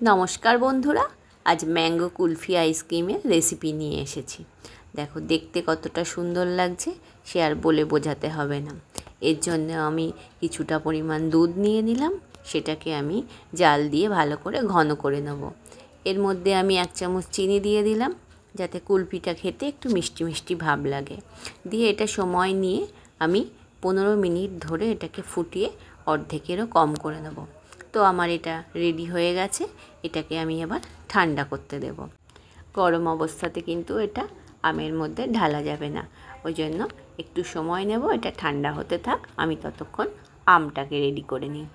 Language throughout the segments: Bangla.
নমস্কার বন্ধুরা, আজ ম্যাঙ্গো কুলফি আইসক্রিমের রেসিপি নিয়ে এসেছি। দেখো দেখতে কতটা সুন্দর লাগছে, সে আর বলে বোঝাতে হবে না। এর জন্য আমি কিছুটা পরিমাণ দুধ নিয়ে নিলাম, সেটাকে আমি জাল দিয়ে ভালো করে ঘন করে নেব। এর মধ্যে আমি 1 চামচ চিনি দিয়ে দিলাম, যাতে কুলফিটা খেতে একটু মিষ্টি মিষ্টি ভাব লাগে। দিয়ে এটা সময় নিয়ে আমি 15 মিনিট ধরে এটাকে ফুটিয়ে অর্ধেকেরও কম করে নেব। তো আমার এটা রেডি হয়ে গেছে। এটাকে আমি এবার ঠান্ডা করতে দেব। গরম অবস্থাতে কিন্তু এটা আমের মধ্যে ঢালা যাবে না, ওই জন্য একটু সময় নেব। এটা ঠান্ডা হতে থাক, আমি ততক্ষণ আমটাকে রেডি করে নিই।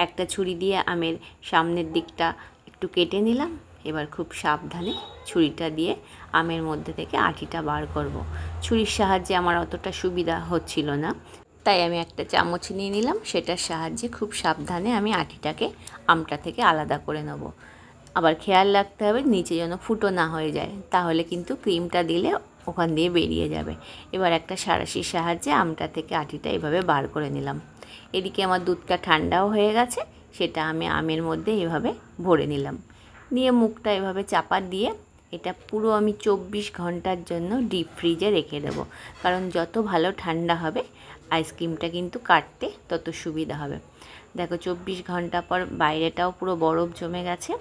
একটা ছুরি দিয়ে আমের সামনের দিকটা একটু কেটে নিলাম। এবার খুব সাবধানে ছুরিটা দিয়ে আমের মধ্যে থেকে আঁটিটা বার করব। ছুরির সাহায্যে আমার অতটা সুবিধা হচ্ছিল না, তাই আমি একটা চামচ নিয়ে নিলাম। সেটার সাহায্যে খুব সাবধানে আমি আঁটিটাকে আমটা থেকে আলাদা করে নেব। আবার খেয়াল রাখতে হবে নিচে যেন ফুটো না হয়ে যায়, তাহলে কিন্তু ক্রিমটা দিলে ওখান দিয়ে বেরিয়ে যাবে। এবার একটা সাঁড়াশির সাহায্যে আমটা থেকে আঁটিটা এভাবে বার করে নিলাম। এদিকে আমার দুধটা ঠান্ডাও হয়ে গেছে, সেটা আমি আমের মধ্যে এভাবে ভরে নিলাম। নিয়ে মুখটা এভাবে চাপা দিয়ে এটা পুরো আমি 24 ঘন্টার জন্য ডিপ ফ্রিজে রেখে দেবো। কারণ যত ভালো ঠান্ডা হবে আইসক্রিমটা কিন্তু কাটতে তত সুবিধা হবে। দেখো 24 ঘন্টা পর বাইরেটাও পুরো বরফ জমে গেছে।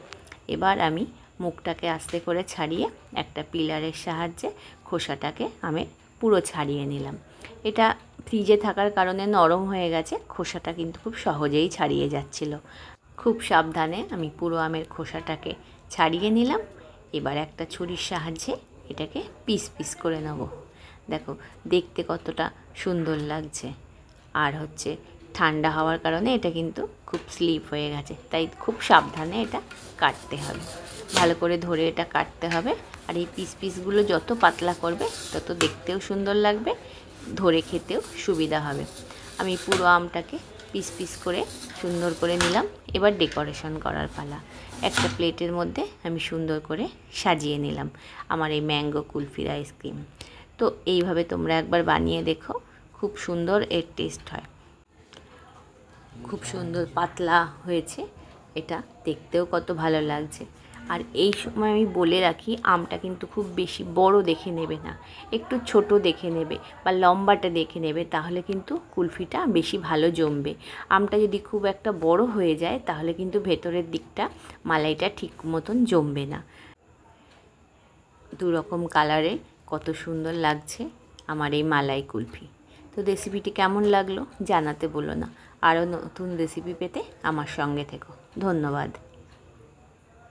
এবার আমি মুখটাকে আস্তে করে ছাড়িয়ে একটা পিলারের সাহায্যে খোসাটাকে আমি পুরো ছাড়িয়ে নিলাম। এটা ফ্রিজে থাকার কারণে নরম হয়ে গেছে, খোসাটা কিন্তু খুব সহজেই ছাড়িয়ে যাচ্ছিল। খুব সাবধানে আমি পুরো আমের খোসাটাকে ছাড়িয়ে নিলাম। এবার একটা ছুরির সাহায্যে এটাকে পিস পিস করে নেব। দেখো দেখতে কতটা সুন্দর লাগছে। আর ঠান্ডা হওয়ার কারণে এটা কিন্তু খুব স্লিপ হয়ে গেছে, তাই খুব সাবধানে এটা কাটতে হবে। ভালো করে ধরে এটা কাটতে হবে। আর এই পিসগুলো যত পাতলা করবে তত দেখতেও সুন্দর লাগবে, ধরে খেতেও সুবিধা হবে। আমি পুরো আমটাকে পিস পিস করে সুন্দর করে নিলাম। এবার ডেকোরেশন করার পালা। একটা প্লেটের মধ্যে আমি সুন্দর করে সাজিয়ে নিলাম আমার এই ম্যাঙ্গো কুলফির আইসক্রিম। তো এইভাবে তোমরা একবার বানিয়ে দেখো, খুব সুন্দর এর টেস্ট হয়। খুব সুন্দর পাতলা হয়েছে, এটা দেখতেও কত ভালো লাগছে। আর এই সময় আমি বলে রাখি, আমটা কিন্তু খুব বেশি বড় দেখে নেবে না, একটু ছোট দেখে নেবে বা লম্বাটা দেখে নেবে, তাহলে কিন্তু কুলফিটা বেশি ভালো জমবে। আমটা যদি খুব একটা বড় হয়ে যায় তাহলে কিন্তু ভেতরের দিকটা মালাইটা ঠিক মতন জমবে না। দু রকম কালারে কত সুন্দর লাগছে আমার এই মালাই কুলফি। তো রেসিপিটি কেমন লাগলো জানাতে ভুলো না। আরও নতুন রেসিপি পেতে আমার সঙ্গে থেকো। ধন্যবাদ।